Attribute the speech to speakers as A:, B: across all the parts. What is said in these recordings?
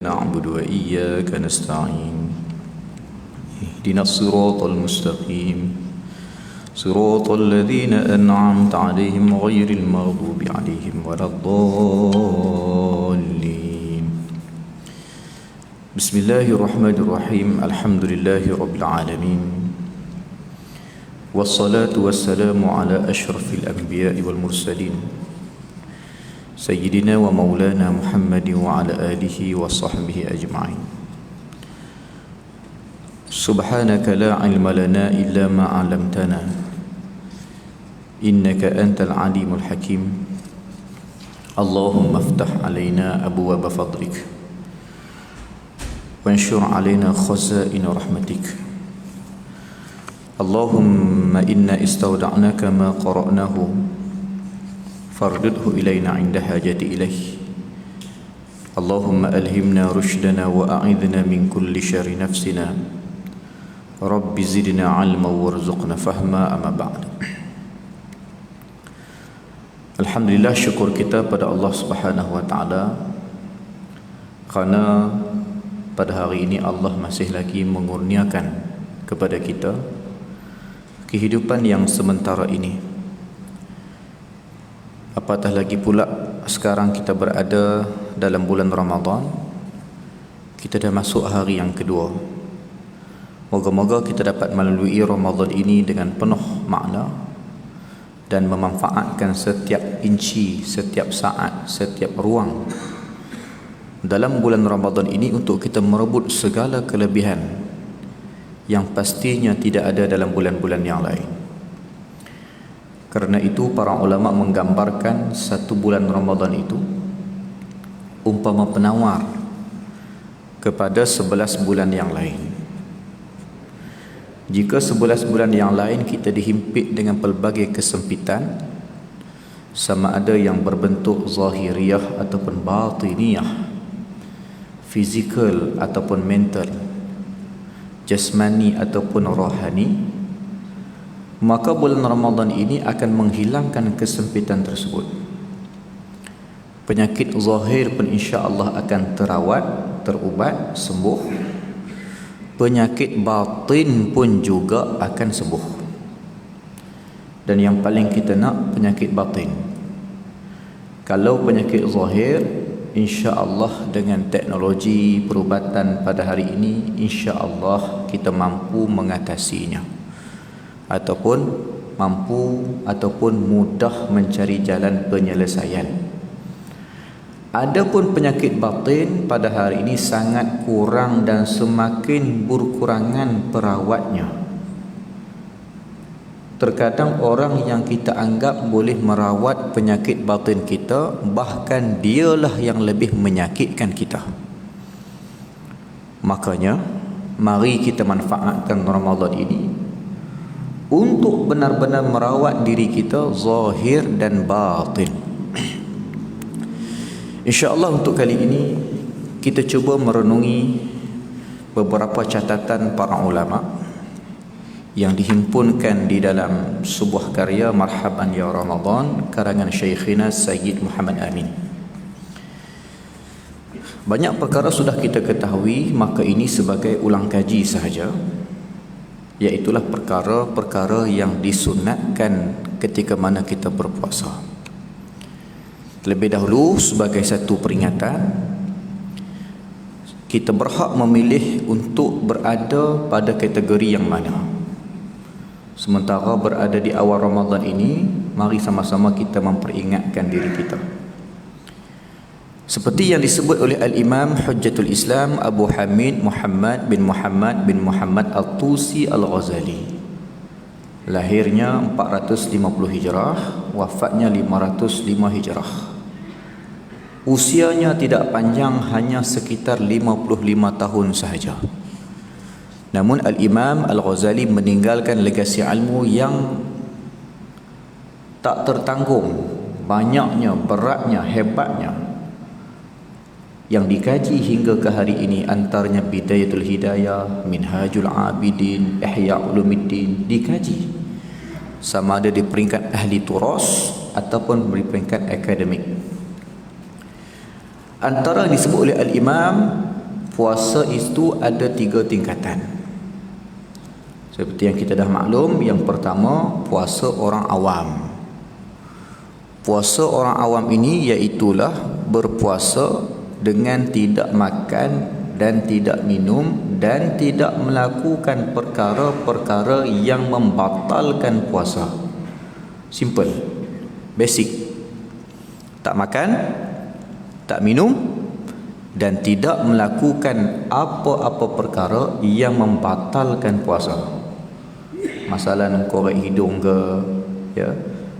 A: نعبد وإياك نستعين اهدنا الصراط المستقيم صراط الذين أنعمت عليهم غير المغضوب عليهم ولا الضالين بسم الله الرحمن الرحيم الحمد لله رب العالمين والصلاة والسلام على أشرف الأنبياء والمرسلين سيدنا ومولانا محمد وعلى آله وصحبه أجمعين سبحانك لا علم لنا إلا ما علمتنا إنك أنت العليم الحكيم اللهم افتح علينا أبواب فضلك وانشر علينا خزائن رحمتك اللهم إنا استودعناك ما قرأناه فاردده إلينا عند حاجة إليه اللهم ألهمنا رشدنا وأعذنا من كل شر نفسنا رب زدنا علما وارزقنا فهما أما بعد. Alhamdulillah, syukur kita pada Allah Subhanahu wa taala kerana pada hari ini Allah masih lagi mengurniakan kepada kita kehidupan yang sementara ini. Apatah lagi pula sekarang kita berada dalam bulan Ramadan. Kita dah masuk hari yang kedua. Moga-moga kita dapat melalui Ramadan ini dengan penuh makna dan memanfaatkan setiap inci, setiap saat, setiap ruang dalam bulan Ramadan ini untuk kita merebut segala kelebihan yang pastinya tidak ada dalam bulan-bulan yang lain. Kerana itu para ulama menggambarkan satu bulan Ramadan itu umpama penawar kepada 11 bulan yang lain. Jika 11 bulan yang lain kita dihimpit dengan pelbagai kesempitan, sama ada yang berbentuk zahiriyah ataupun batiniyah, fizikal ataupun mental, jasmani ataupun rohani, maka bulan Ramadan ini akan menghilangkan kesempitan tersebut. Penyakit zahir pun insya-Allah akan terawat, terubat, sembuh. Penyakit batin pun juga akan sembuh. Dan yang paling kita nak penyakit batin. Kalau penyakit zahir, insya-Allah dengan teknologi perubatan pada hari ini, insya-Allah kita mampu mengatasinya. Ataupun mampu ataupun mudah mencari jalan penyelesaian. Adapun penyakit batin pada hari ini sangat kurang dan semakin berkurangan perawatnya. Terkadang orang yang kita anggap boleh merawat penyakit batin kita, bahkan dialah yang lebih menyakitkan kita. Makanya mari kita manfaatkan Ramadan ini untuk benar-benar merawat diri kita zahir dan batin. InsyaAllah untuk kali ini kita cuba merenungi beberapa catatan para ulama yang dihimpunkan di dalam sebuah karya Marhaban Ya Ramadan karangan Syekhina Sayyid Muhammad Amin. Banyak perkara sudah kita ketahui, maka ini sebagai ulang kaji sahaja, iaitulah perkara-perkara yang disunatkan ketika mana kita berpuasa. Terlebih dahulu sebagai satu peringatan, kita berhak memilih untuk berada pada kategori yang mana. Sementara berada di awal Ramadan ini, mari sama-sama kita memperingatkan diri kita. Seperti yang disebut oleh Al-Imam Hujjatul Islam Abu Hamid Muhammad bin Muhammad Al-Tusi Al-Ghazali. Lahirnya 450 Hijrah, wafatnya 505 Hijrah. Usianya tidak panjang, hanya sekitar 55 tahun sahaja. Namun Al-Imam Al-Ghazali meninggalkan legasi ilmu yang tak tertanggung, banyaknya, beratnya, hebatnya, yang dikaji hingga ke hari ini. Antaranya Bidayatul Hidayah, Minhajul Abidin, Ihya Ulumuddin dikaji, sama ada di peringkat ahli turas ataupun di peringkat akademik. Antara yang disebut oleh Al-Imam puasa itu ada 3 tingkatan. Seperti yang kita dah maklum, yang pertama puasa orang awam. Puasa orang awam ini iaitulah berpuasa dengan tidak makan dan tidak minum dan tidak melakukan perkara-perkara yang membatalkan puasa. Simple, basic. Tak makan, tak minum dan tidak melakukan apa-apa perkara yang membatalkan puasa. Masalah korek hidung ke, ya,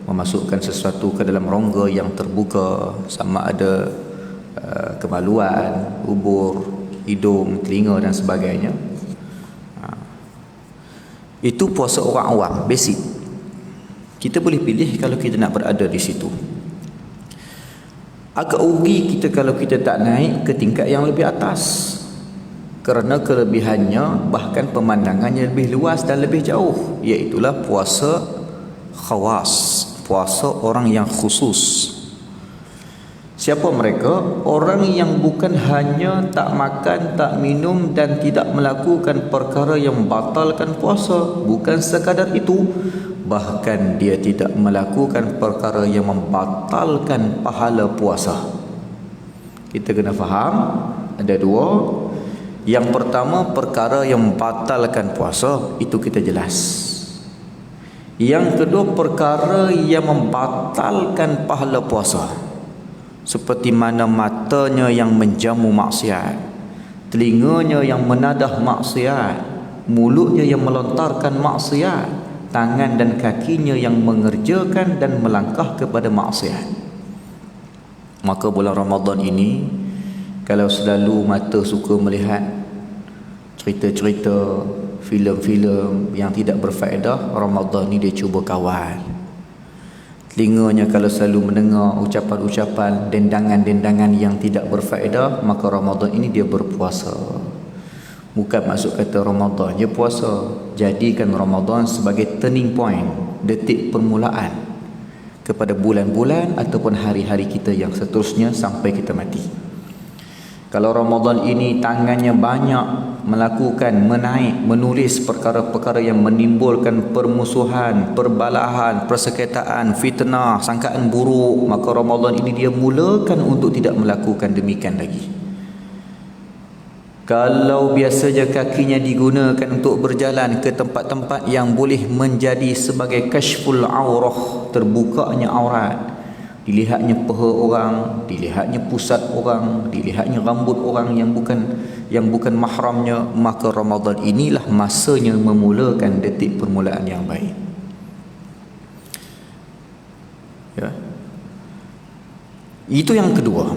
A: memasukkan sesuatu ke dalam rongga yang terbuka, sama ada kemaluan, ubur, hidung, telinga dan sebagainya. Itu puasa orang awam, basic. Kita boleh pilih kalau kita nak berada di situ. Agak rugi kita kalau kita tak naik ke tingkat yang lebih atas, kerana kelebihannya bahkan pemandangannya lebih luas dan lebih jauh, iaitulah puasa khawas, puasa orang yang khusus. Siapa mereka? Orang yang bukan hanya tak makan, tak minum dan tidak melakukan perkara yang membatalkan puasa. Bukan sekadar itu, bahkan dia tidak melakukan perkara yang membatalkan pahala puasa. Kita kena faham, ada 2. Yang pertama, perkara yang membatalkan puasa, itu kita jelas. Yang kedua, perkara yang membatalkan pahala puasa, seperti mana matanya yang menjamu maksiat, telinganya yang menadah maksiat, mulutnya yang melontarkan maksiat, tangan dan kakinya yang mengerjakan dan melangkah kepada maksiat. Maka bulan Ramadan ini, kalau selalu mata suka melihat cerita-cerita, filem-filem yang tidak berfaedah, Ramadan ni dia cuba kawal. Telinganya kalau selalu mendengar ucapan-ucapan, dendangan-dendangan yang tidak berfaedah, maka Ramadan ini dia berpuasa. Bukan maksud kata Ramadan je puasa. Jadikan Ramadan sebagai turning point, detik permulaan kepada bulan-bulan ataupun hari-hari kita yang seterusnya sampai kita mati. Kalau Ramadan ini tangannya banyak melakukan, menulis perkara-perkara yang menimbulkan permusuhan, perbalahan, persekitaran, fitnah, sangkaan buruk, maka Ramadan ini dia mulakan untuk tidak melakukan demikian lagi. Kalau biasanya kakinya digunakan untuk berjalan ke tempat-tempat yang boleh menjadi sebagai kashful aurah, terbukanya aurat, dilihatnya peha orang, dilihatnya pusat orang, dilihatnya rambut orang yang bukan mahramnya, maka Ramadan inilah masanya memulakan detik permulaan yang baik. Ya. Itu yang kedua.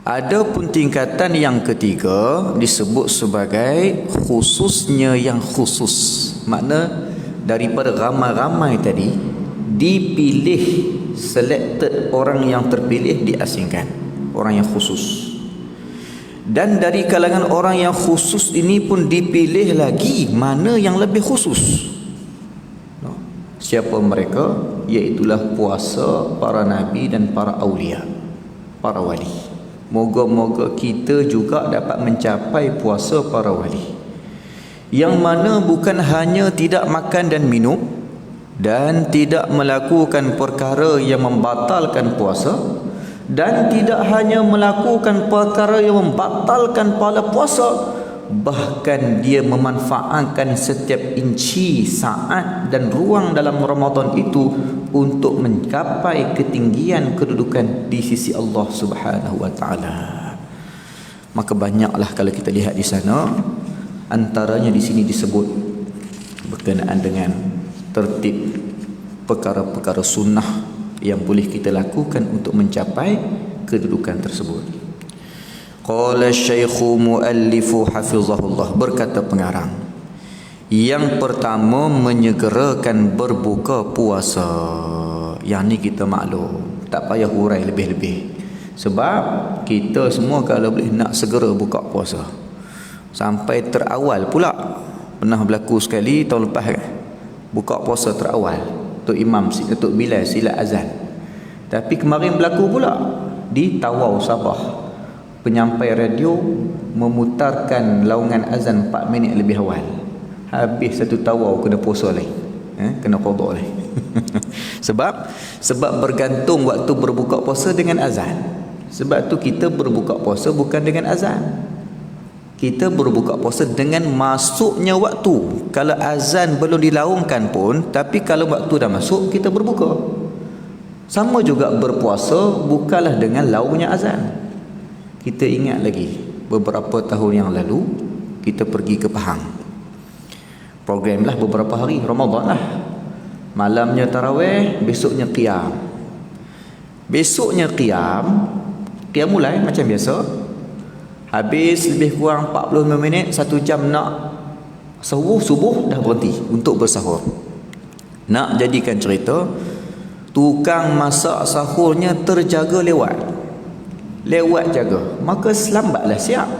A: Adapun tingkatan yang ketiga disebut sebagai khususnya yang khusus. Makna daripada ramai-ramai tadi dipilih, selected, orang yang terpilih diasingkan, orang yang khusus. Dan dari kalangan orang yang khusus ini pun dipilih lagi mana yang lebih khusus. Siapa mereka? Iaitulah puasa para nabi dan para awliya, para wali. Moga-moga kita juga dapat mencapai puasa para wali, yang mana bukan hanya tidak makan dan minum dan tidak melakukan perkara yang membatalkan puasa, dan tidak hanya melakukan perkara yang membatalkan pahala puasa, bahkan dia memanfaatkan setiap inci, saat dan ruang dalam Ramadan itu untuk mencapai ketinggian kedudukan di sisi Allah Subhanahu wa taala. Maka banyaklah kalau kita lihat di sana, antaranya di sini disebut berkenaan dengan tertib perkara-perkara sunnah yang boleh kita lakukan untuk mencapai kedudukan tersebut. Qala Syekhu Muallifu Hafizahullah, berkata pengarang, yang pertama menyegerakan berbuka puasa. Yang ni kita maklum, tak payah hurai lebih-lebih, sebab kita semua kalau boleh nak segera buka puasa sampai terawal pula. Pernah berlaku sekali tahun lepas kan, buka puasa terawal, Tok Imam, Tok Bilal silat azan. Tapi kemarin berlaku pula di Tawau Sabah, penyampai radio memutarkan laungan azan 4 minit lebih awal. Habis satu tawar kena puasa lagi. Kena qada lagi. Sebab bergantung waktu berbuka puasa dengan azan. Sebab tu kita berbuka puasa bukan dengan azan. Kita berbuka puasa dengan masuknya waktu. Kalau azan belum dilaungkan pun, tapi kalau waktu dah masuk, kita berbuka. Sama juga berpuasa bukanlah dengan laungnya azan. Kita ingat lagi beberapa tahun yang lalu kita pergi ke Pahang. Program lah beberapa hari Ramadan lah. Malamnya tarawih, besoknya qiyam. Besoknya qiyam mulai macam biasa. Habis lebih kurang 45 minit, 1 jam nak subuh dah berhenti untuk bersahur. Nak jadikan cerita, tukang masak sahurnya terjaga lewat jaga, maka selambatlah siap.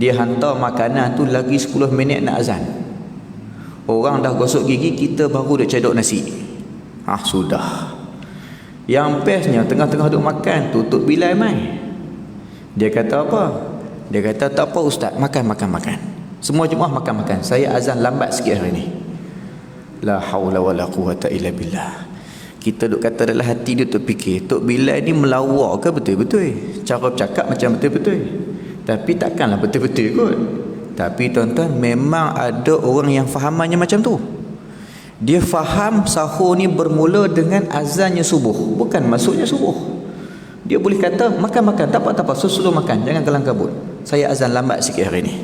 A: Dia hantar makanan tu lagi 10 minit nak azan. Orang dah gosok gigi, kita baru dah cedok nasi. Sudah. Yang bestnya tengah-tengah duk makan, tutup bilai mai. Dia kata apa? Dia kata, tak apa ustaz, makan. Semua jemaah makan. Saya azan lambat sikit hari ni. La haula wala quwata illa billah. Kita duk kata dalam hati dia, tu fikir, Tok Bilal ni melawak ke betul-betul? Cara bercakap macam betul-betul, tapi takkanlah betul-betul kot. Tapi tuan-tuan, memang ada orang yang fahamannya macam tu. Dia faham sahur ni bermula dengan azannya subuh, bukan masuknya subuh. Dia boleh kata, makan, tak apa, suruh makan, jangan kelang kabut. Saya azan lambat sikit hari ni.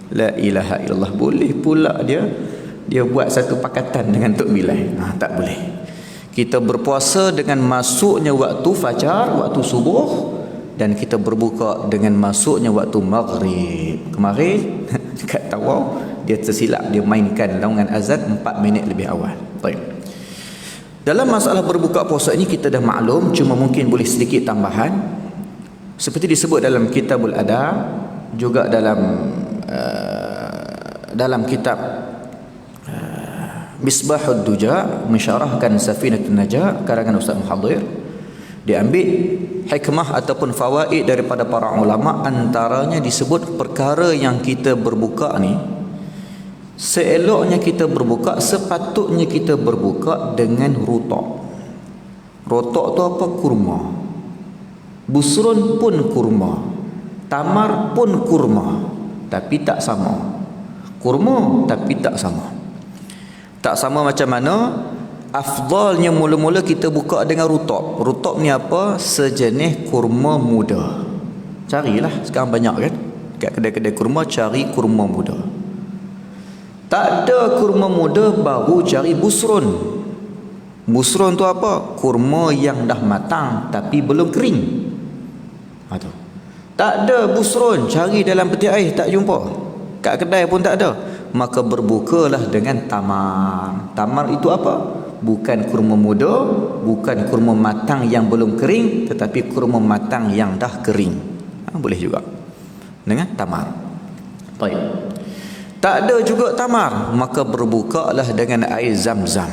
A: La ilaha illallah. Boleh pula dia buat satu pakatan dengan Tok Bilal. Tak boleh. Kita berpuasa dengan masuknya waktu fajar, waktu subuh, dan kita berbuka dengan masuknya waktu maghrib. Kemarin dekat Tawau dia tersilap, dia mainkan laungan azan 4 minit lebih awal. Baik. Dalam masalah berbuka puasa ini kita dah maklum, cuma mungkin boleh sedikit tambahan. Seperti disebut dalam Kitabul Adab, juga dalam kitab Misbahud Duja, mensyarahkan Safinatun Najah karangan Ustaz Muhadir, diambil hikmah ataupun fawaid daripada para ulama. Antaranya disebut perkara yang kita berbuka ni, seeloknya kita berbuka, sepatutnya kita berbuka dengan rotok. Rotok tu apa? Kurma. Busrun pun kurma, tamar pun kurma, tapi tak sama. Kurma tapi tak sama. Tak sama macam mana? Afdalnya mula-mula kita buka dengan rutab. Rutab ni apa? Sejenis kurma muda. Carilah, sekarang banyak kan kat kedai-kedai kurma, cari kurma muda. Tak ada kurma muda, baru cari busrun. Busrun tu apa? Kurma yang dah matang tapi belum kering. Tak ada busrun, cari dalam peti air tak jumpa. Kat kedai pun tak ada. Maka berbukalah dengan tamar. Tamar itu apa? Bukan kurma muda, bukan kurma matang yang belum kering, tetapi kurma matang yang dah kering. Boleh juga dengan tamar. Baik. Tak ada juga tamar, maka berbukalah dengan air zam-zam.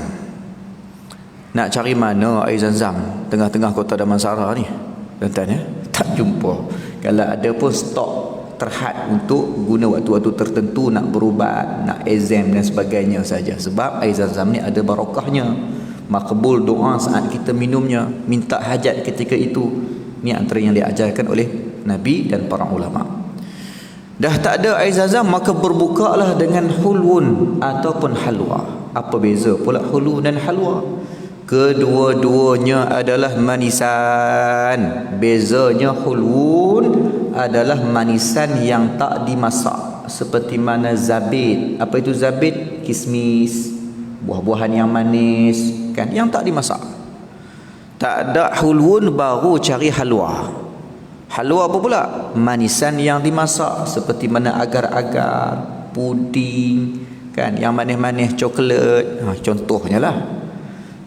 A: Nak cari mana air zam-zam? Tengah-tengah kota Damansara ni, tuan-tuan ya? Tak jumpa. Kalau ada pun stok terhad untuk guna waktu-waktu tertentu, nak berubat, nak exam dan sebagainya saja. Sebab air zam-zam ni ada barakahnya, makbul doa saat kita minumnya, minta hajat ketika itu. Ni antara yang diajarkan oleh Nabi dan para ulama. Dah tak ada air zam-zam, maka berbukalah dengan hulwun ataupun halwa. Apa beza pula hulwun dan halwa? Kedua-duanya adalah manisan. Bezanya hulwun adalah manisan yang tak dimasak, seperti mana zabit. Apa itu zabit? Kismis, buah-buahan yang manis kan, yang tak dimasak. Tak ada hulwun, baru cari halwa. Halwa apa pula? Manisan yang dimasak, seperti mana agar-agar, puding kan, yang manis-manis, coklat, contohnya lah.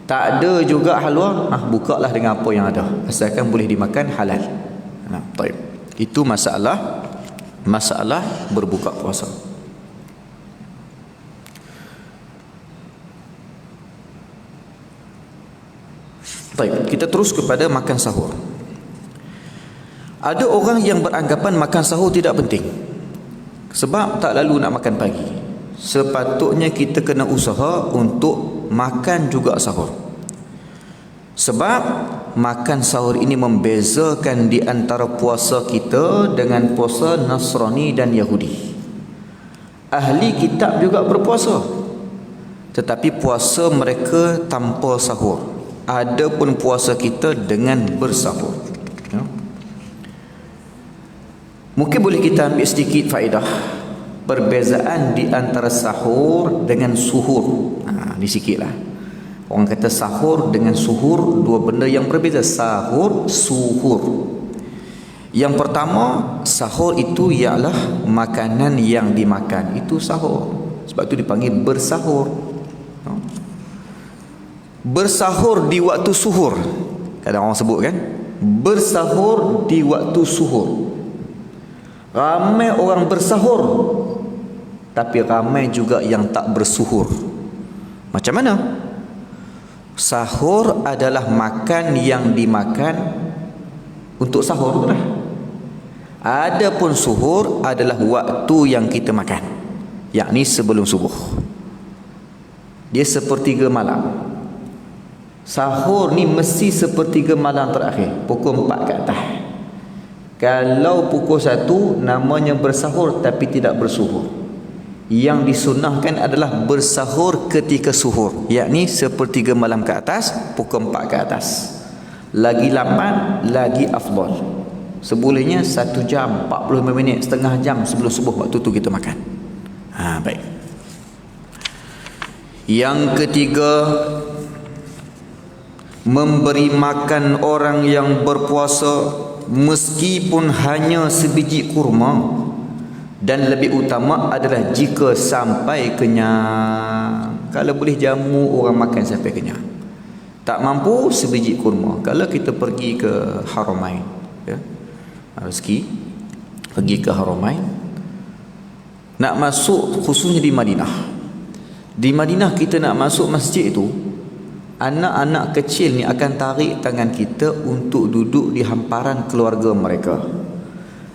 A: Tak ada juga halwa, bukalah dengan apa yang ada, asalkan boleh dimakan halal. Baik. Itu masalah berbuka puasa. Baik, kita terus kepada makan sahur. Ada orang yang beranggapan makan sahur tidak penting sebab tak lalu nak makan pagi. Sepatutnya kita kena usaha untuk makan juga sahur, sebab makan sahur ini membezakan di antara puasa kita dengan puasa Nasrani dan Yahudi. Ahli kitab juga berpuasa, tetapi puasa mereka tanpa sahur. Adapun puasa kita dengan bersahur. Ya. Mungkin boleh kita ambil sedikit faedah perbezaan di antara sahur dengan suhur. Ni sikitlah. Orang kata sahur dengan suhur dua benda yang berbeza. Sahur, suhur. Yang pertama, sahur itu ialah makanan yang dimakan. Itu sahur. Sebab itu dipanggil bersahur. Bersahur di waktu suhur. Kadang orang sebut kan, bersahur di waktu suhur. Ramai orang bersahur, tapi ramai juga yang tak bersuhur. Macam mana? Sahur adalah makan yang dimakan untuk sahur lah. Adapun suhur adalah waktu yang kita makan, yakni sebelum subuh. Dia sepertiga malam. Sahur ni mesti sepertiga malam terakhir, pukul 4 ke atas. Kalau pukul 1 namanya bersahur tapi tidak bersuhur. Yang disunahkan adalah bersahur ketika suhur, yakni sepertiga malam ke atas, pukul 4 ke atas. Lagi lambat lagi afdal. Sebolehnya 1 jam 45 minit, setengah jam sebelum subuh, waktu tu kita makan. Baik. Yang ketiga, memberi makan orang yang berpuasa meskipun hanya sebiji kurma, dan lebih utama adalah jika sampai kenyang. Kalau boleh jamu orang makan sampai kenyang. Tak mampu sebiji kurma. Kalau kita pergi ke Haramain, ya, rezeki pergi ke Haramain, nak masuk khususnya di Madinah. Di Madinah kita nak masuk masjid itu, anak-anak kecil ni akan tarik tangan kita untuk duduk di hamparan keluarga mereka.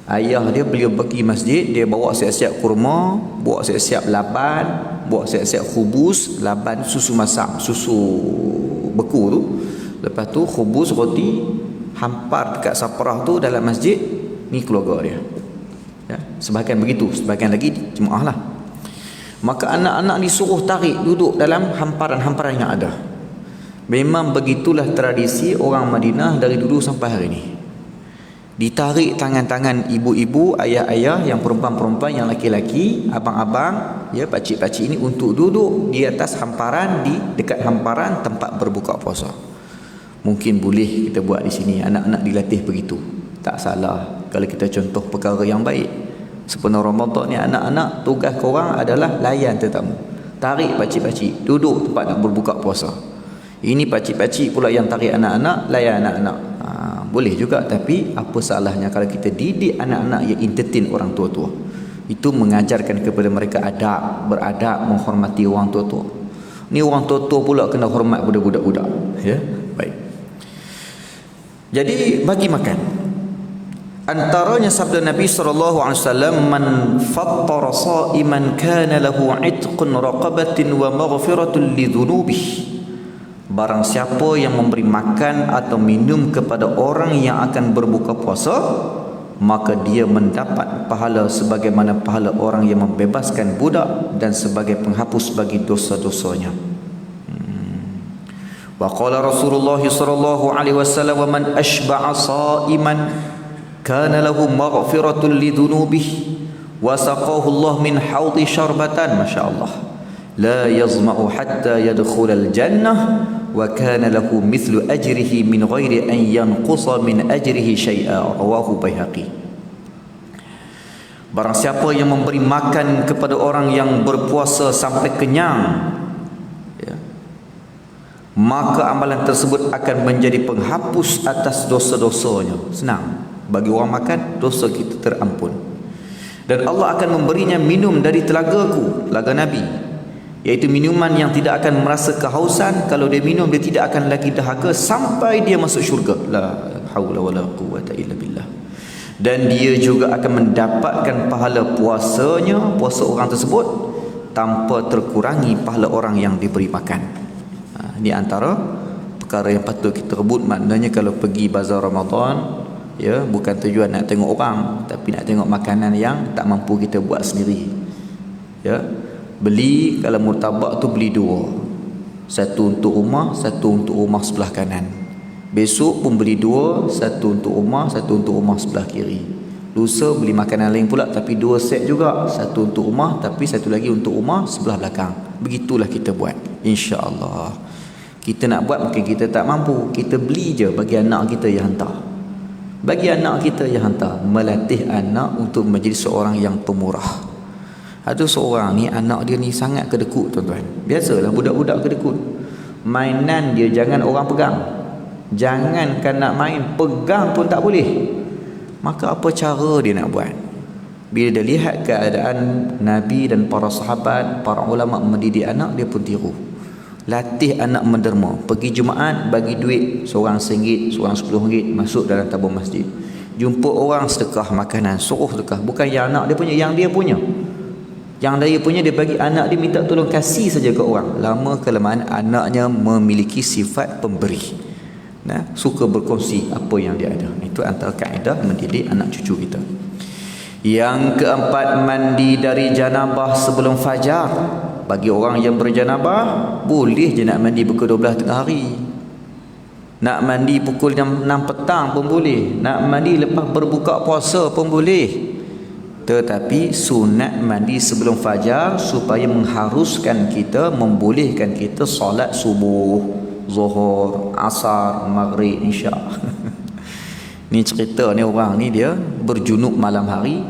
A: Ayah dia beliau pergi masjid, dia bawa siap-siap kurma, bawa siap-siap laban, bawa siap-siap khubus. Laban susu masak, susu beku tu. Lepas tu khubus, roti, hampar dekat saprah tu dalam masjid. Ni keluarga dia, ya, sebahagian begitu, sebahagian lagi jemaah lah. Maka anak-anak disuruh tarik duduk dalam hamparan-hamparan yang ada. Memang begitulah tradisi orang Madinah dari dulu sampai hari ini. Ditarik tangan-tangan ibu-ibu, ayah-ayah, yang perempuan-perempuan, yang laki-laki, abang-abang, ya, pakcik-pakcik ini untuk duduk di atas hamparan, di dekat hamparan tempat berbuka puasa. Mungkin boleh kita buat di sini, anak-anak dilatih begitu. Tak salah kalau kita contoh perkara yang baik. Sepenuh Ramadan ni anak-anak tugas korang adalah layan tetamu. Tarik pakcik-pakcik duduk tempat nak berbuka puasa. Ini pakcik-pakcik pula yang tarik anak-anak, layan anak-anak. Boleh juga, tapi apa salahnya kalau kita didik anak-anak yang entertain orang tua-tua. Itu mengajarkan kepada mereka adab, beradab, menghormati orang tua-tua. Ni orang tua-tua pula kena hormat budak-budak, ya. Baik. Jadi bagi makan, antaranya sabda Nabi SAW, man fattara sa'iman kana lahu 'itqun raqabatin wa maghfiratun lidhunubihi. Barang siapa yang memberi makan atau minum kepada orang yang akan berbuka puasa, maka dia mendapat pahala sebagaimana pahala orang yang membebaskan budak dan sebagai penghapus bagi dosa-dosanya. Wa qala Rasulullah sallallahu alaihi wasallam, wa man ashba'a sa'iman kana lahu maghfiratun lidhunubihi wa saqahu Allah min haudi syarbatan, masyaallah, la yazma'u hatta yadkhulal jannah wa kana lahu mithlu ajrihi min ghairi an yanqusa min ajrihi syai'a, rawahu Baihaqi. Barang siapa yang memberi makan kepada orang yang berpuasa sampai kenyang, ya, maka amalan tersebut akan menjadi penghapus atas dosa-dosanya. Senang, bagi orang makan, dosa kita terampun. Dan Allah akan memberinya minum dari telagaku, telaga Nabi, iaitu minuman yang tidak akan merasa kehausan. Kalau dia minum, dia tidak akan lagi dahaga sampai dia masuk syurga. La haula wala quwwata illa billah. dan dia juga akan mendapatkan pahala puasanya, puasa orang tersebut, tanpa terkurangi pahala orang yang diberi makan. Ini antara perkara yang patut kita rebut. Maknanya kalau pergi bazar Ramadan, ya, bukan tujuan nak tengok orang, tapi nak tengok makanan yang tak mampu kita buat sendiri. Ya, beli, kalau murtabak tu beli dua, satu untuk rumah, satu untuk rumah sebelah kanan. Besok pun beli dua, satu untuk rumah, satu untuk rumah sebelah kiri. Lusa beli makanan lain pula, tapi dua set juga, satu untuk rumah, tapi satu lagi untuk rumah sebelah belakang. Begitulah kita buat, insya-Allah. Kita nak buat mungkin kita tak mampu, kita beli je bagi anak kita yang hantar. Bagi anak kita yang hantar, melatih anak untuk menjadi seorang yang pemurah. Ada seorang ni, anak dia ni sangat kedekut, tuan-tuan. Biasalah budak-budak kedekut. Mainan dia jangan orang pegang. Jangankan nak main, pegang pun tak boleh. Maka apa cara dia nak buat? Bila dia lihat keadaan Nabi dan para sahabat, para ulama mendidik anak, dia pun tiru. Latih anak menderma. Pergi Jumaat, bagi duit, seorang RM1, seorang RM10, masuk dalam tabung masjid. Jumpa orang, sedekah makanan, suruh sedekah. Bukan yang anak dia punya, yang dia punya. Yang dia punya dia bagi anak dia, minta tolong kasih saja ke orang. Lama kelamaan anaknya memiliki sifat pemberi. Nah, suka berkongsi apa yang dia ada. Itu antara kaedah mendidik anak cucu kita. Yang keempat, mandi dari janabah sebelum fajar. Bagi orang yang berjanabah, boleh je nak mandi pukul 12 tengah hari. Nak mandi pukul 6 petang pun boleh. Nak mandi lepas berbuka puasa pun boleh. Tetapi sunat mandi sebelum fajar supaya mengharuskan kita, membolehkan kita solat subuh, zuhur, asar, maghrib, isyak. Ni cerita ni, orang ni dia berjunub malam hari,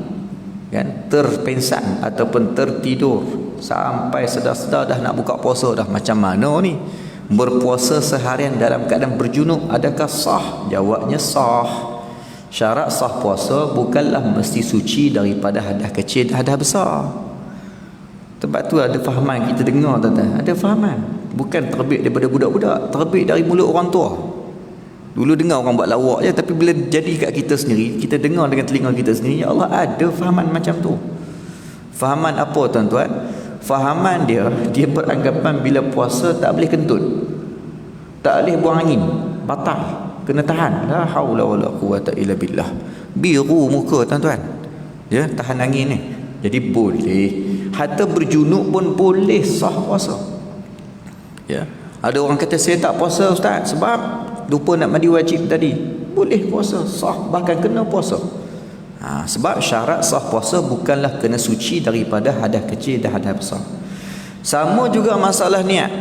A: kan, terpengsan ataupun tertidur sampai sedar-sedar dah nak buka puasa dah. Macam mana ni? Berpuasa seharian dalam keadaan berjunub, adakah sah? Jawabnya sah. Syarat sah puasa bukanlah mesti suci daripada hadas kecil dan hadas besar. Sebab tu ada fahaman kita dengar, tuan-tuan. Ada fahaman. Bukan terbit daripada budak-budak, terbit dari mulut orang tua. Dulu dengar orang buat lawak je, tapi bila jadi kat kita sendiri, kita dengar dengan telinga kita sendiri, ya Allah, ada fahaman macam tu. Fahaman apa, tuan-tuan? Fahaman dia beranggapan bila puasa tak boleh kentut, tak boleh buang angin, batal, kena tahan. La haula wala quwata illa billah. Biru muka, tuan-tuan, ya, tahan angin ni. Jadi boleh. Hatta berjunub pun boleh sah puasa. Ya. Ada orang kata saya tak puasa ustaz sebab lupa nak mandi wajib tadi. Boleh puasa, sah, bahkan kena puasa. Sebab syarat sah puasa bukanlah kena suci daripada hadas kecil dan hadas besar. Sama juga masalah niat.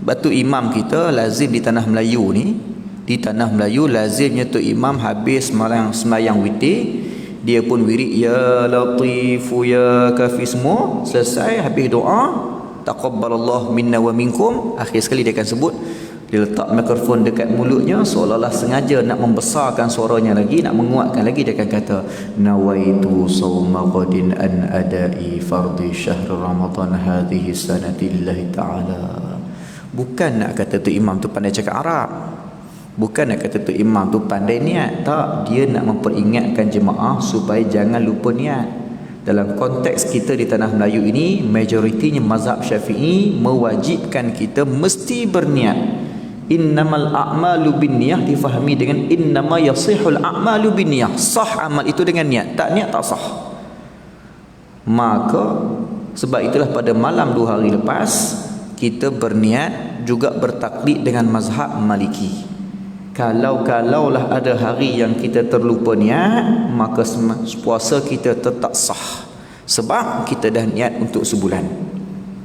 A: Sebab tu imam kita lazim di tanah Melayu ni, di tanah Melayu lazimnya tu imam habis sembahyang witir, dia pun wirid ya latifu ya kafi semua, selesai habis doa taqabbalallahu minna wa minkum, akhir sekali dia akan sebut, dia letak mikrofon dekat mulutnya seolah-olah sengaja nak membesarkan suaranya lagi, nak menguatkan lagi. Dia akan kata nawaitu sawma qadin an adai fardhi syahr ramadan hadhihi sanati lillahi ta'ala. Bukan nak kata tu imam tu pandai cakap Arab, bukan nak kata tu imam tu pandai niat, tak. Dia nak memperingatkan jemaah supaya jangan lupa niat. Dalam konteks kita di tanah Melayu ini, majoritinya mazhab Syafi'i mewajibkan kita mesti berniat. Innamal a'malu binniyah difahami dengan innama yasihul a'malu binniyah. Sah amal itu dengan niat, tak niat tak sah. Maka sebab itulah pada malam 2 hari lepas kita berniat juga bertaklid dengan mazhab Maliki. Kalau-kalaulah ada hari yang kita terlupa niat, maka puasa kita tetap sah. Sebab kita dah niat untuk sebulan.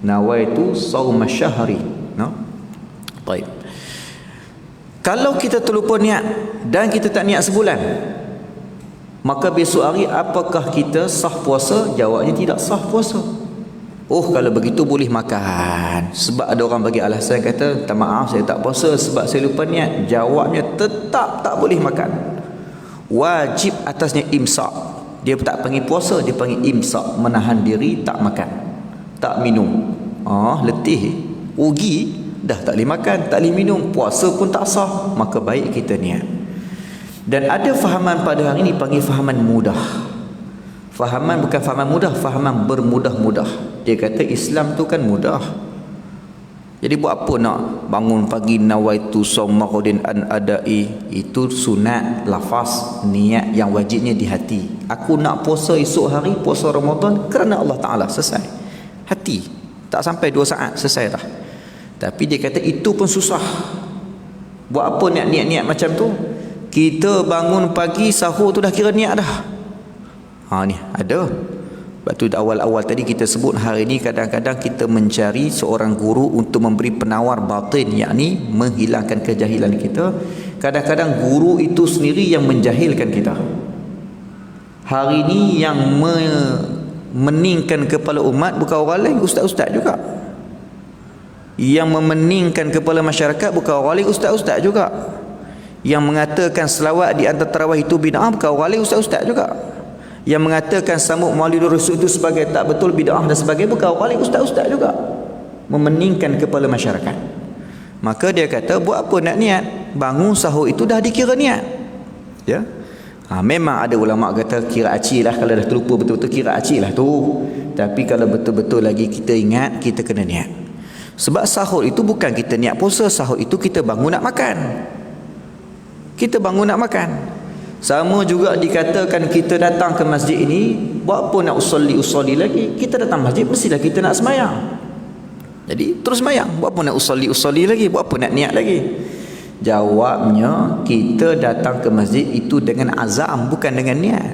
A: Nawaitu sauma syahri. No? Baik. Kalau kita terlupa niat dan kita tak niat sebulan, maka besok hari apakah kita sah puasa? Jawabnya tidak sah puasa. Oh, kalau begitu boleh makan. Sebab ada orang bagi alasan kata, tak maaf saya tak puasa sebab saya lupa niat. Jawabnya tetap tak boleh makan. Wajib atasnya imsak. Dia tak panggil puasa, dia panggil imsak, menahan diri tak makan, tak minum. Letih, rugi. Dah tak boleh makan, tak boleh minum, puasa pun tak sah, maka baik kita niat. Dan ada fahaman pada hari ini panggil fahaman mudah. Fahaman bukan fahaman mudah, fahaman bermudah-mudah. Dia kata Islam tu kan mudah. Jadi buat apa nak bangun pagi nawaitu sawmakhudin an adai? Itu sunat lafaz, niat yang wajibnya di hati. Aku nak puasa esok hari, puasa Ramadan kerana Allah Ta'ala, selesai. Hati. Tak sampai 2 saat selesai dah. Tapi dia kata itu pun susah. Buat apa niat-niat macam tu? Kita bangun pagi, sahur tu dah kira niat dah. Ni ada. Sebab tu awal-awal tadi kita sebut hari ini kadang-kadang kita mencari seorang guru untuk memberi penawar batin, yakni menghilangkan kejahilan kita. Kadang-kadang guru itu sendiri yang menjahilkan kita. Hari ini yang memeningkan kepala umat bukan orang lain, ustaz-ustaz juga. Yang memeningkan kepala masyarakat bukan orang lain, ustaz-ustaz juga. Yang mengatakan selawat di antara tarawih itu bid'ah bukan orang lain, ustaz-ustaz juga. Yang mengatakan sambut Maulidul Rasul itu sebagai tak betul, bid'ah dan sebagainya bukan orang lain, ustaz-ustaz juga. Memeningkan kepala masyarakat. Maka dia kata buat apa nak niat? Bangun sahur itu dah dikira niat. Ya. Memang ada ulama kata kira acil lah, kalau dah terlupa betul-betul kira acil lah tu. Tapi kalau betul-betul lagi kita ingat, kita kena niat. Sebab sahur itu bukan kita niat puasa, sahur itu kita bangun nak makan. Kita bangun nak makan. Sama juga dikatakan kita datang ke masjid ini, buat apa nak usolli lagi? Kita datang masjid mestilah kita nak semayang. Jadi terus semayang. Buat apa nak usolli lagi? Buat apa nak niat lagi? Jawabnya, kita datang ke masjid itu dengan azam, bukan dengan niat.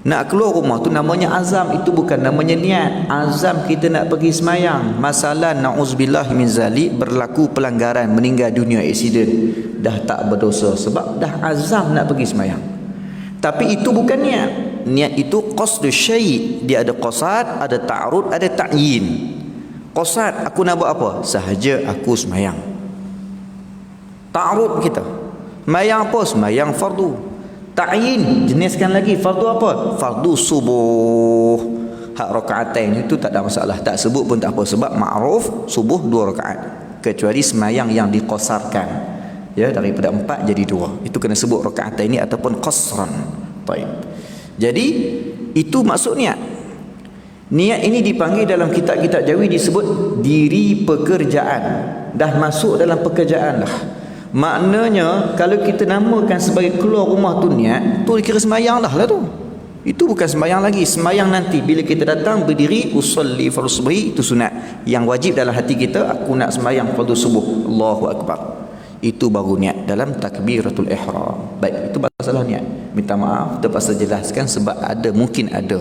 A: Nak keluar rumah tu namanya azam, itu bukan namanya niat. Azam kita nak pergi semayang. Masalah na'uzubillah min zalik, berlaku pelanggaran, meninggal dunia, aksiden, dah tak berdosa sebab dah azam nak pergi semayang. Tapi itu bukan niat. Niat itu qasdu syai'. Dia ada qasad, ada ta'arud, ada ta'yin. Qasad, aku nak buat apa? Sahaja aku semayang. Ta'arud kita, semayang apa? Semayang fardu. Ta'yin, jeniskan lagi, fardu apa? Fardu subuh. Hak rakaatain itu tak ada masalah, tak sebut pun tak apa, sebab ma'ruf subuh 2 rakaat. Kecuali semayang yang diqasarkan, ya, daripada 4 jadi 2, itu kena sebut rakaatain ini ataupun qasran. Baik. Jadi itu maksud niat. Niat ini dipanggil dalam kitab-kitab Jawi disebut diri pekerjaan. Dah masuk dalam pekerjaan dah. Maknanya kalau kita namakan sebagai keluar rumah tu niat, tu dikira semayang dah lah tu. Itu bukan semayang lagi. Semayang nanti bila kita datang berdiri usolli fardhu subhi, itu sunat. Yang wajib dalam hati kita, aku nak semayang fardhu subuh, Allahu akbar. Itu baru niat dalam takbiratul ihram. Baik, itu masalah niat. Minta maaf terpaksa jelaskan sebab mungkin ada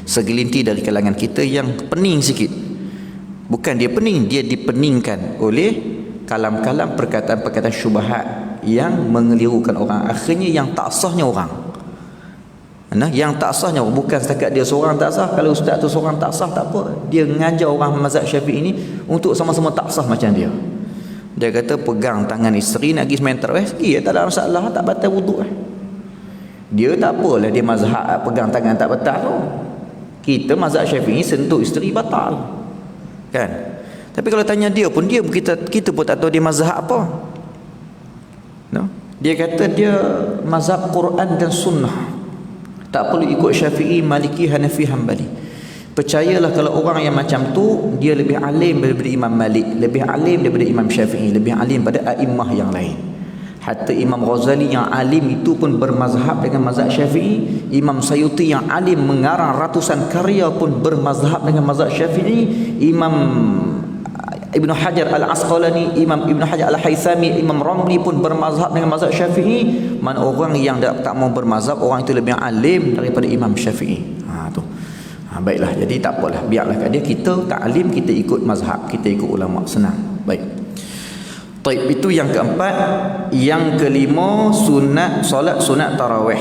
A: segelintir dari kalangan kita yang pening sikit. Bukan dia pening, dia dipeningkan oleh kalam-kalam, perkataan-perkataan syubhat yang mengelirukan orang. Akhirnya yang tak sahnya orang. Yang tak sahnya bukan setakat dia seorang tak sah. Kalau ustaz tu seorang tak sah, tak apa. Dia mengajar orang mazhab Syafi'i ini untuk sama-sama tak sah macam dia. Dia kata pegang tangan isteri nak pergi sembahyang tarawih, tak ada masalah, tak batal wuduk. Dia tak apalah, dia mazhab pegang tangan tak batal tu. Kita mazhab Syafi'i sentuh isteri batal. Kan? Tapi kalau tanya dia pun, kita pun tak tahu dia mazhab apa. No? Dia kata dia mazhab Quran dan Sunnah. Tak perlu ikut Syafi'i, Maliki, Hanafi, Hanbali. Percayalah kalau orang yang macam tu, dia lebih alim daripada Imam Malik, lebih alim daripada Imam Syafi'i, lebih alim pada a'immah yang lain. Hatta Imam Ghazali yang alim itu pun bermazhab dengan mazhab Syafi'i. Imam Sayuti yang alim mengarang ratusan karya pun bermazhab dengan mazhab Syafi'i. Imam Ibn Hajar Al-Asqalani, Imam Ibn Hajar Al-Haythami, Imam Ramli pun bermazhab dengan mazhab Syafi'i. Mana orang yang tak mau bermazhab, orang itu lebih alim daripada Imam Syafi'i. Baiklah, jadi tak apalah, biarlah kat dia. Kita tak alim, kita ikut mazhab, kita ikut ulama, senang. Baik. Taib, itu yang keempat. Yang kelima, solat sunat tarawih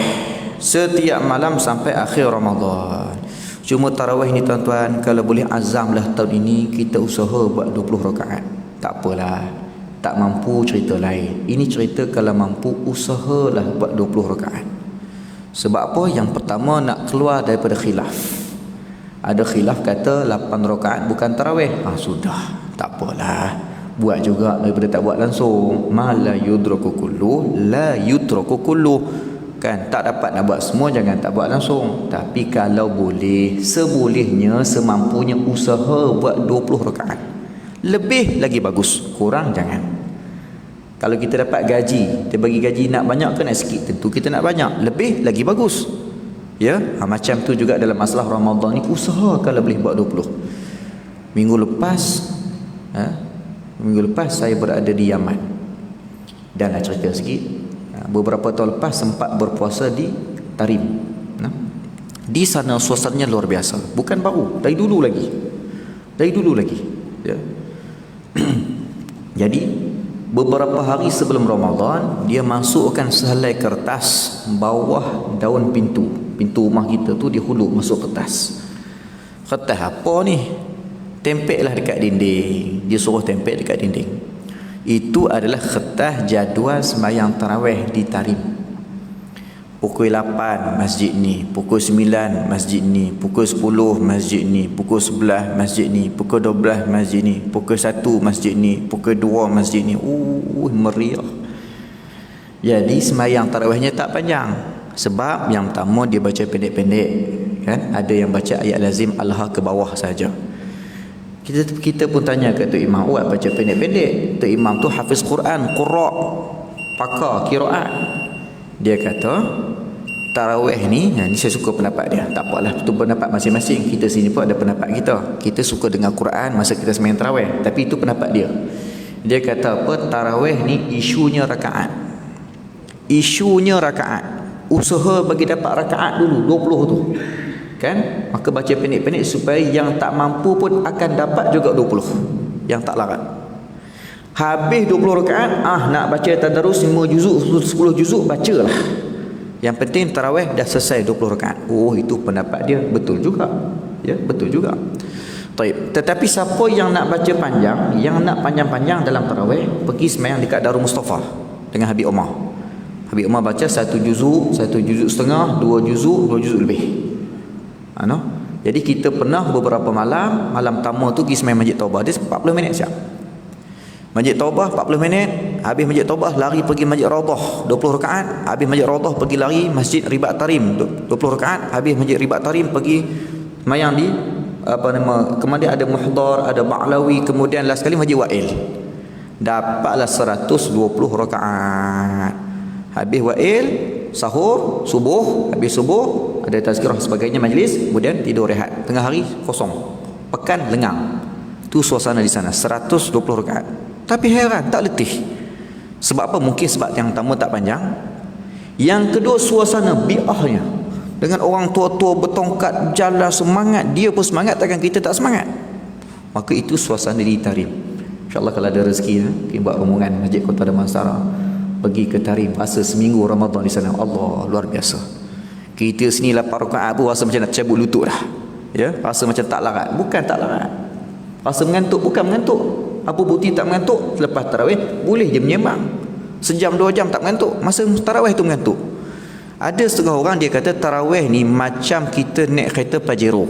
A: setiap malam sampai akhir Ramadan. Cuma tarawih ni tuan-tuan, kalau boleh azamlah tahun ini kita usaha buat 20 rakaat. Tak apalah, tak mampu cerita lain. Ini cerita kalau mampu, usahalah buat 20 rakaat. Sebab apa? Yang pertama, nak keluar daripada khilaf. Ada khilaf kata 8 rakaat bukan tarawih. Sudah, tak apalah, buat juga daripada tak buat langsung. Ma la yudraku kullu la yudraku kullu, kan? Tak dapat nak buat semua, jangan tak buat langsung. Tapi kalau boleh, sebolehnya, semampunya usaha buat 20 rakaat. Lebih lagi bagus, kurang jangan. Kalau kita dapat gaji, dia bagi gaji nak banyak ke nak sikit, tentu kita nak banyak. Lebih lagi bagus. Ya, macam tu juga dalam masalah Ramadan ni, usahakan boleh buat 20. Minggu lepas saya berada di Yaman. Dan nak cerita sikit, beberapa tahun lepas sempat berpuasa di Tarim. Di sana suasananya luar biasa. Bukan baru, dari dulu lagi. Ya. Jadi beberapa hari sebelum Ramadan, dia masukkan sehelai kertas bawah daun pintu rumah kita tu, di hulu masuk kertas. Kertas apa ni? Tempellah dekat dinding. Dia suruh tempel dekat dinding. Itu adalah kertas jadual sembahyang tarawih di Tarim. Pukul 8 masjid ni, pukul 9 masjid ni, pukul 10 masjid ni, pukul 11 masjid ni, pukul 12 masjid ni, pukul 1 masjid ni, pukul 2 masjid ni. Meriah. Jadi sembahyang tarawihnya tak panjang. Sebab yang pertama dia baca pendek-pendek, kan? Ada yang baca ayat lazim Allah ke bawah saja. Kita pun tanya ke Tok Imam, awak baca pendek-pendek. Tok Imam tu hafiz Quran, qurra, pakar qiraat. Dia kata tarawih ni saya suka pendapat dia. Tak apalah, itu pendapat masing-masing. Kita sini pun ada pendapat kita. Kita suka dengar Quran masa kita sembahyang tarawih, tapi itu pendapat dia. Dia kata apa? Tarawih ni isunya rakaat. Usaha bagi dapat rakaat dulu 20 tu, kan? Maka baca pendek-pendek supaya yang tak mampu pun akan dapat juga 20, yang tak larat. Habis 20 rakaat, nak baca tadarus 5 juzuk, 10 juzuk, bacalah. Yang penting tarawih dah selesai 20 rakaat. Itu pendapat dia, betul juga. Ya, betul juga. Baik. Tetapi siapa yang nak baca panjang, yang nak panjang-panjang dalam tarawih, pergi sembahyang dekat Darul Mustafa dengan Habib Omar. Habib Omar baca 1 juzuk, 1 juzuk setengah, 2 juzuk, 2 juzuk lebih. Jadi kita pernah beberapa malam tamu tu pergi sembahyang Masjid Taubah. Dia 40 minit siap. Masjid Taubah 40 minit, habis Masjid Taubah lari pergi Masjid Raudhah 20 rakaat, habis Masjid Raudhah pergi lari Masjid Ribat Tarim 20 rakaat, habis Masjid Ribat Tarim pergi sembahyang di kemudian ada Muhdar, ada Ba'lawi, kemudian last sekali Masjid Wa'il. Dapatlah 120 rakaat. Habis Wa'il, sahur, subuh, habis subuh ada tazkirah sebagainya, majlis, kemudian tidur rehat. Tengah hari kosong, pekan lengang. Tu suasana di sana, 120 rakaat. Tapi heran, tak letih. Sebab apa? Mungkin sebab yang pertama tak panjang. Yang kedua, suasana bi'ahnya, dengan orang tua-tua bertongkat jalan semangat, dia pun semangat, takkan kita tak semangat. Maka itu suasana di Tarim. InsyaAllah kalau ada rezeki, kita buat rombongan Masjid Kota Damansara, pergi ke Tarim, rasa seminggu Ramadan di sana. Allah, luar biasa. Kita sini 8 rakaat pun rasa macam nak cabut lutut dah. Ya, rasa macam tak larat. Bukan tak larat, rasa mengantuk. Bukan mengantuk. Apa bukti tak mengantuk? Selepas tarawih boleh je menyembang, sejam 2 jam tak mengantuk. Masa tarawih tu mengantuk. Ada setengah orang dia kata tarawih ni macam kita naik kereta Pajero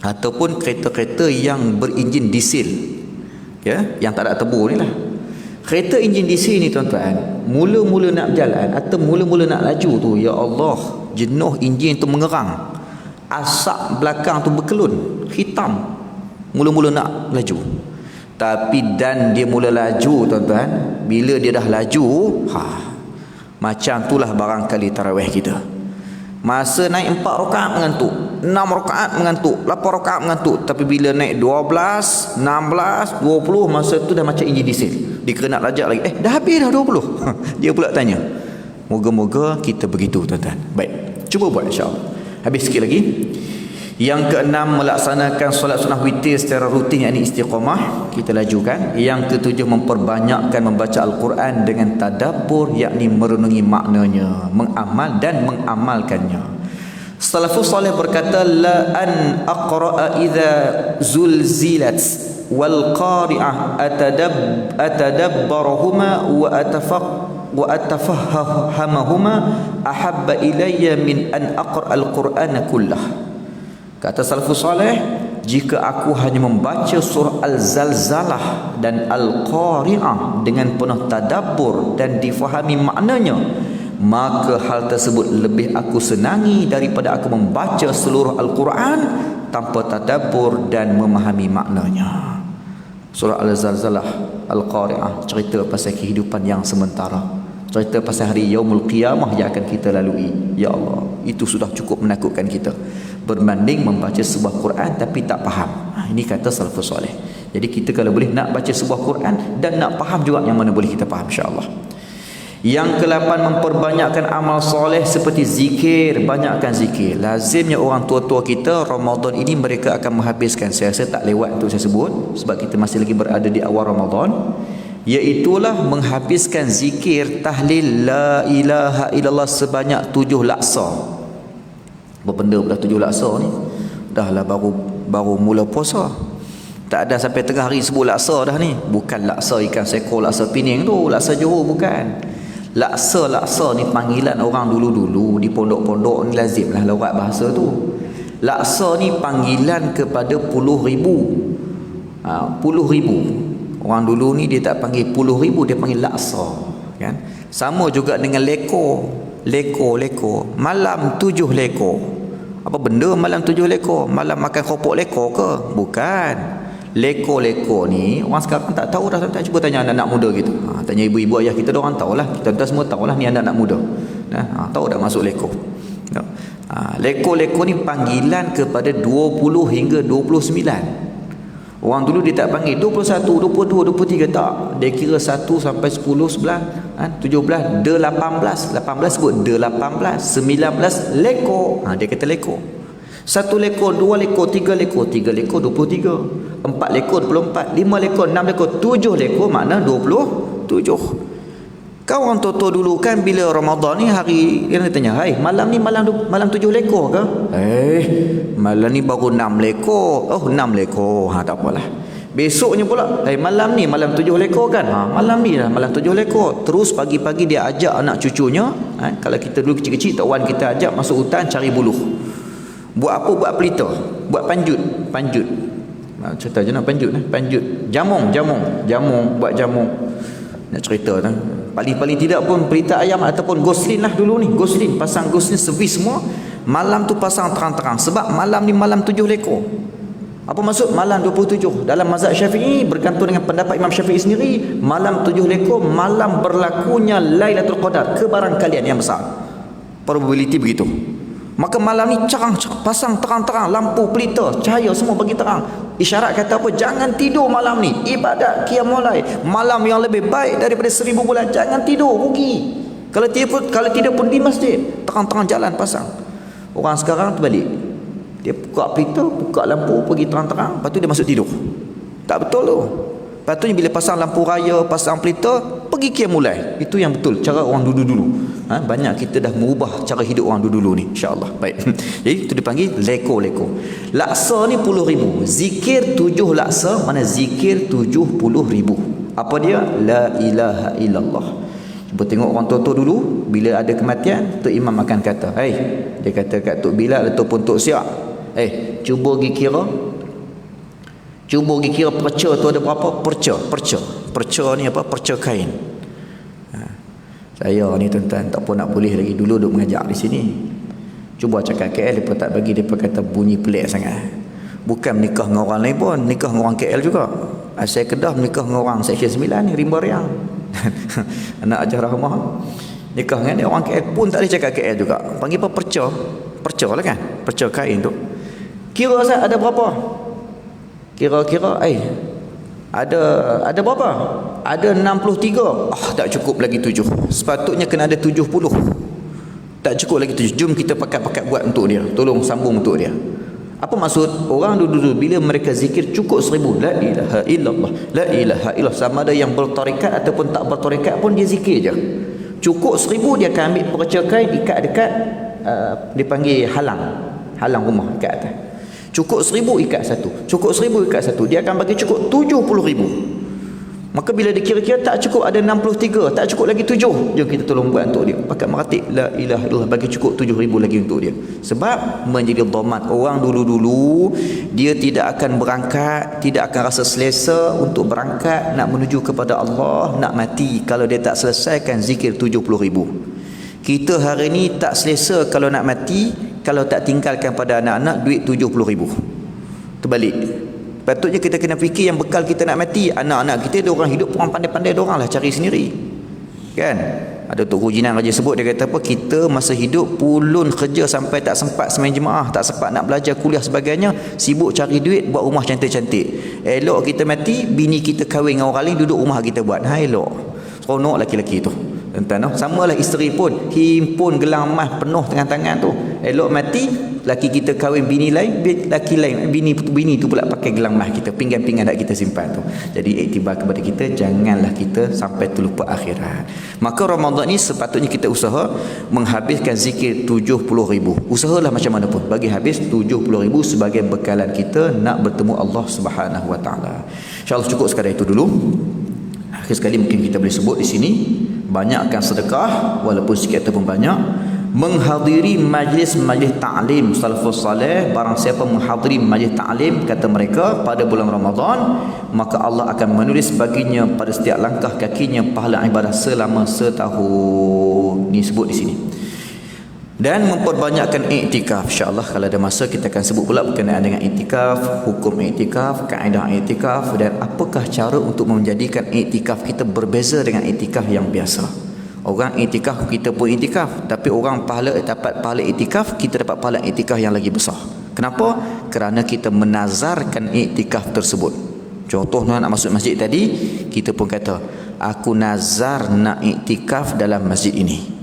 A: ataupun kereta-kereta yang berenjin diesel, ya, yang tak ada turbo ni lah. Kereta enjin diesel ni tuan-tuan, mula-mula nak berjalan atau mula-mula nak laju tu, ya Allah, jenuh enjin tu mengerang, asap belakang tu berkelun hitam mula-mula nak laju. Tapi dan dia mula laju tuan-tuan, bila dia dah laju, macam itulah barangkali tarawih kita. Masa naik 4 rakaat mengantuk, 6 rakaat mengantuk, 8 rakaat mengantuk. Tapi bila naik 12, 16, 20, masa tu dah macam enjin diesel. Dia kena nak lajak lagi. Dah habis dah 20. Dia pula tanya. Moga-moga kita begitu tuan-tuan. Baik, cuba buat insya-Allah. Habis sikit lagi. Yang keenam, melaksanakan solat sunnah witir secara rutin, yakni istiqamah. Kita lajukan. Yang ketujuh, memperbanyakkan membaca Al-Quran dengan tadabbur, yakni merenungi maknanya, mengamal dan mengamalkannya. Salafus salih berkata, la an aqra'a idza zulzilat wal qari'ah atadabbarahuma wa atafahhamahuma ahabba ilayya min an aqra' al-Qur'ana kullah. Kata salafus salih, jika aku hanya membaca surah Al-Zalzalah dan Al-Qari'ah dengan penuh tadabbur dan difahami maknanya, maka hal tersebut lebih aku senangi daripada aku membaca seluruh Al-Quran tanpa tadabbur dan memahami maknanya. Surah Al-Zalzalah, Al-Qari'ah cerita pasal kehidupan yang sementara, cerita pasal hari Yaumul Qiyamah yang akan kita lalui. Ya Allah, itu sudah cukup menakutkan kita berbanding membaca sebuah Quran tapi tak faham. Ini kata salafus soleh. Jadi kita kalau boleh nak baca sebuah Quran dan nak faham juga yang mana boleh kita faham, insya-Allah. Yang ke-8, memperbanyakkan amal soleh seperti zikir. Banyakkan zikir. Lazimnya orang tua-tua kita Ramadan ini mereka akan menghabiskan, saya rasa tak lewat untuk saya sebut sebab kita masih lagi berada di awal Ramadan, iaitulah menghabiskan zikir tahlil la ilaha illallah sebanyak 7 laksa. Apa benda dah 7 laksa ni? Dah lah baru mula puasa. Tak ada sampai tengah hari sebut laksa dah ni. Bukan laksa ikan sekor, laksa Pening tu, laksa Johor bukan. Laksa ni panggilan orang dulu-dulu di pondok-pondok ni, lazim lah lawat bahasa tu. Laksa ni panggilan kepada puluh ribu. Orang dulu ni dia tak panggil puluh ribu, dia panggil laksa, kan? Sama juga dengan leko. Malam 7 leko. Apa benda malam 7 leko? Malam makan keropok leko ke? Bukan. Leko ni orang sekarang tak tahu dah. Tak cuba tanya anak-anak muda gitu. Tanya ibu-ibu ayah kita, orang tahulah. Kita semua tahulah ni anak-anak muda. Tahu dah masuk leko. Leko ni panggilan kepada 20 hingga 29. Orang dulu dia tak panggil 21, 22, 23, tak. Dia kira 1 sampai 10, 11, 17, 18 sebut 18, 19 leko. Dia kata leko. 1 leko, 2 leko, 3 leko, 3 leko 23, 4 leko 24, 5 leko, 6 leko, 7 leko makna 27. Kau orang tua dulu kan bila Ramadan ni hari dia tanya, "Hai, malam ni malam 7 leko ke?" Malam ni baru 6 leko. Oh, 6 leko. Tak apalah. Besoknya pula, malam ni malam 7 leko kan? Malam ni lah malam 7 leko. Terus pagi-pagi dia ajak anak cucunya, kalau kita dulu kecil-kecil, tok wan kita ajak masuk hutan cari buluh. Buat apa? Buat pelita, buat panjut. Cerita je nak panjut. Jamung, buat jamung. Nak cerita tu. Paling tidak pun pelita ayam ataupun goslin lah dulu ni. Pasang goslin servis semua. Malam tu pasang terang-terang. Sebab malam ni malam 7 lekor. Apa maksud malam 27? Dalam mazhab Syafi'i, bergantung dengan pendapat Imam Syafi'i sendiri, malam 7 lekor, malam berlakunya Lailatul Qadar, kebarangkalian yang besar. Probability begitu. Maka malam ni pasang terang-terang, lampu pelita, cahaya semua bagi terang. Isyarat kata apa? Jangan tidur malam ni. Ibadat qiyamul lail. Malam yang lebih baik daripada 1000 bulan. Jangan tidur, rugi. Kalau tidak pun di masjid, terang-terang jalan pasang. Orang sekarang terbalik. Dia buka pelita, buka lampu, pergi terang-terang, lepas tu dia masuk tidur. Tak betul tu. Patutnya bila pasang lampu raya, pasang pelita, pergi qiyamul lail. Itu yang betul, cara orang dulu-dulu. Banyak kita dah merubah cara hidup orang dulu-dulu ni, insya-Allah. Baik. Jadi itu dipanggil leko. Laksa ni 10,000. Zikir 7 laksa, mana zikir 70,000. Apa dia? La ilaha illallah. Cuba tengok orang tua dulu, bila ada kematian, Tok Imam akan kata, dia kata kat Tok Bilal ataupun Tok Siak, cuba pergi kira. Cuba pergi kira perca tu ada berapa? Perca ni apa? Perca kain. Saya ni tuan-tuan tak pun nak boleh lagi, dulu duk mengajar di sini. Cuba cakap KL, mereka tak bagi, mereka kata bunyi pelik sangat. Bukan menikah dengan orang lain pun, nikah dengan orang KL juga. Saya Kedah menikah dengan orang Seksyen 9 ni, Rimba Riang. Anak ajar rahmah. Nikah dengan dia orang KL pun tak boleh cakap KL juga. Panggil apa? Perca lah kan? Perca kain tu. Kira Ustaz ada berapa? Kira-kira ada berapa? Ada 63. Tak cukup lagi 7. Sepatutnya kena ada 70. Tak cukup lagi 7. Jom kita pakat-pakat buat untuk dia. Tolong sambung untuk dia. Apa maksud? Orang dulu bila mereka zikir cukup 1000. La ilaha illallah. La ilaha illallah. Sama ada yang bertarikat ataupun tak bertarikat pun dia zikir je. Cukup 1000 dia akan ambil perca kain, ikat dekat dipanggil halang rumah, ikat atas. Cukup 1000 ikat satu. Cukup 1000 ikat satu. Dia akan bagi cukup 70,000. Maka bila dikira-kira tak cukup ada 63, tak cukup lagi 7, jom kita tolong buat untuk dia. Pakat meratib la ilaha illallah, bagi cukup 7,000 lagi untuk dia. Sebab menjadi dhamat. Orang dulu-dulu dia tidak akan berangkat, tidak akan rasa selesa untuk berangkat nak menuju kepada Allah, nak mati kalau dia tak selesaikan zikir 70,000. Kita hari ni tak selesa kalau nak mati kalau tak tinggalkan pada anak-anak duit 70,000. Terbalik. Patutnya kita kena fikir yang bekal kita nak mati. Anak-anak kita, diorang hidup, orang pandai-pandai diorang lah cari sendiri. Kan? Ada Tok Jinan Raja sebut, dia kata apa? Kita masa hidup pulun kerja sampai tak sempat sembahyang jemaah, tak sempat nak belajar kuliah sebagainya, sibuk cari duit, buat rumah cantik-cantik. Elok kita mati, bini kita kahwin dengan orang lain, duduk rumah kita buat. Ha, elok. Seronok laki-laki tu. Tuan-tuan, samalah isteri pun, himpun gelang emas penuh tangan-tangan tu. Elok mati, laki kita kahwin bini lain, laki lain, bini tu pula pakai gelang emas kita, pinggan-pinggan dak kita simpan tu. Jadi iktibar kepada kita, janganlah kita sampai terlupa akhirat. Maka Ramadan ni sepatutnya kita usaha menghabiskan zikir 70,000. Usahalah macam mana pun bagi habis 70,000 sebagai bekalan kita nak bertemu Allah Subhanahu Wa Taala. InsyaAllah cukup sekadar itu dulu. Akhir sekali mungkin kita boleh sebut di sini, banyakkan sedekah walaupun sikit ataupun banyak. Menghadiri majlis-majlis ta'lim salafus salih. Barang siapa menghadiri majlis ta'lim, kata mereka, pada bulan Ramadan, maka Allah akan menulis baginya pada setiap langkah kakinya pahala ibadah selama setahun. Ni sebut di sini. Dan memperbanyakkan iktikaf. InsyaAllah kalau ada masa kita akan sebut pula berkenaan dengan iktikaf, hukum iktikaf, kaedah iktikaf, dan apakah cara untuk menjadikan iktikaf kita berbeza dengan iktikaf yang biasa. Orang iktikaf, kita pun iktikaf, tapi orang dapat pahala iktikaf, kita dapat pahala iktikaf yang lagi besar. Kenapa? Kerana kita menazarkan iktikaf tersebut. Contoh nak masuk masjid tadi, kita pun kata, aku nazar nak iktikaf dalam masjid ini.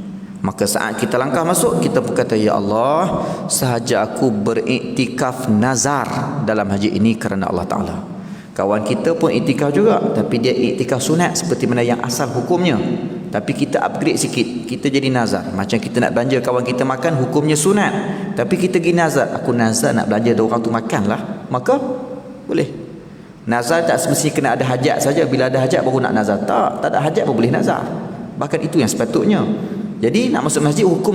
A: Maka saat kita langkah masuk, kita pun kata, ya Allah, sahaja aku beriktikaf nazar dalam masjid ini kerana Allah Ta'ala. Kawan kita pun iktikaf juga, tapi dia iktikaf sunat seperti mana yang asal hukumnya. Tapi kita upgrade sikit, kita jadi nazar. Macam kita nak belanja kawan kita makan, hukumnya sunat, tapi kita pergi nazar, aku nazar nak belanja dia orang tu makan lah. Maka boleh. Nazar tak semestinya kena ada hajat saja. Bila ada hajat baru nak nazar. Tak ada hajat pun boleh nazar. Bahkan itu yang sepatutnya. Jadi nak masuk masjid, hukum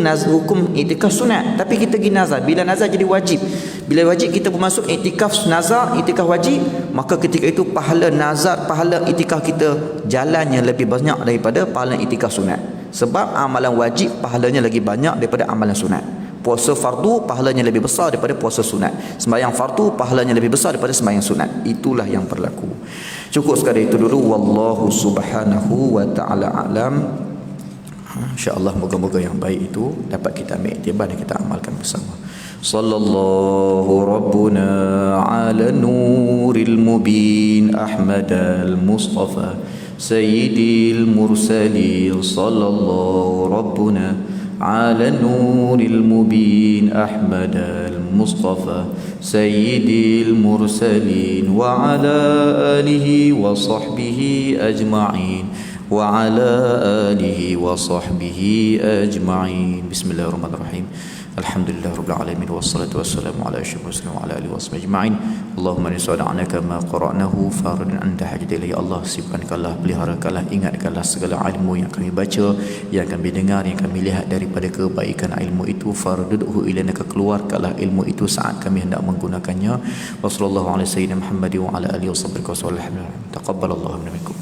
A: iktikaf sunat, tapi kita pergi nazar. Bila nazar jadi wajib. Bila wajib kita pun masuk iktikaf nazar, iktikaf wajib, maka ketika itu pahala nazar, pahala iktikaf kita jalannya lebih banyak daripada pahala iktikaf sunat. Sebab amalan wajib pahalanya lagi banyak daripada amalan sunat. Puasa fardu pahalanya lebih besar daripada puasa sunat. Sembahyang fardu pahalanya lebih besar daripada sembahyang sunat. Itulah yang berlaku. Cukup sekadar itu dulu. Wallahu subhanahu wa ta'ala a'lam. InsyaAllah moga-moga yang baik itu dapat kita ambil iktibar dan kita amalkan bersama. Sallallahu Rabbuna ala nuril mubin Ahmad al-Mustafa Sayyidil Mursalin. Sallallahu Rabbuna ala nuril mubin Ahmad al-Mustafa Sayyidil Mursalin wa ala alihi wa sahbihi ajma'in وعلى آله وصحبه أجمعين. بسم الله الرحمن الرحيم. الحمد لله رب العالمين والصلاة والسلام على أشرف المرسلين وعلى آله وصحبه أجمعين. اللهم نسألك ما قرأناه فارد أنت حاجة إليه. Allah simpankanlah, peliharakanlah, ingatkanlah segala ilmu yang kami baca, yang kami dengar, yang kami lihat daripada kebaikan ilmu itu. Fardudhu ilaina, keluarkanlah ilmu itu saat kami hendak menggunakannya. Wassallallahu ala sayyidina Muhammad wa ala alihi wa sahbihi wa sallam. Taqabbalallahu minkum.